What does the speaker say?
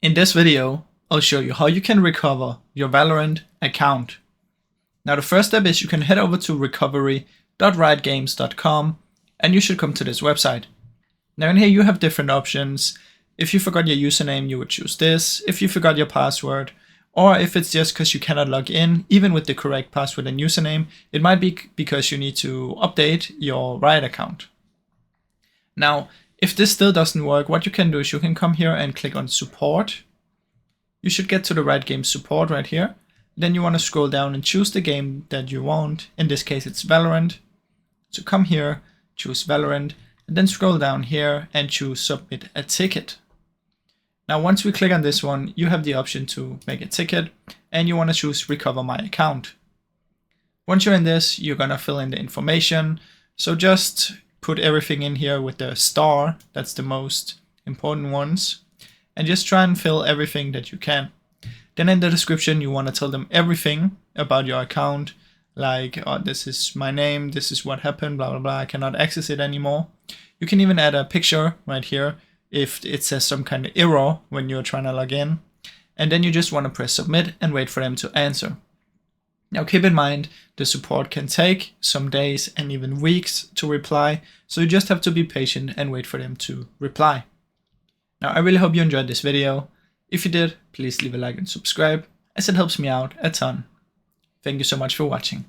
In this video, I'll show you how you can recover your Valorant account. Now the first step is you can head over to recovery.riotgames.com and you should come to this website. Now in here you have different options. If you forgot your username, you would choose this. If you forgot your password, or if it's just because you cannot log in, even with the correct password and username, it might be because you need to update your Riot account. Now, if this still doesn't work, what you can do is you can come here and click on support. You should get to the Riot Games support right here. Then you want to scroll down and choose the game that you want. In this case, it's Valorant. So come here, choose Valorant, and then scroll down here and choose submit a ticket. Now, once we click on this one, you have the option to make a ticket and you want to choose recover my account. Once you're in this, you're going to fill in the information. So just put everything in here with the star. That's the most important ones. And just try and fill everything that you can. Then in the description, you want to tell them everything about your account. Like, oh, this is my name, this is what happened, blah, blah, blah. I cannot access it anymore. You can even add a picture right here if it says some kind of error when you're trying to log in. And then you just want to press submit and wait for them to answer. Now keep in mind, the support can take some days and even weeks to reply. So you just have to be patient and wait for them to reply. Now I really hope you enjoyed this video. If you did, please leave a like and subscribe, as it helps me out a ton. Thank you so much for watching.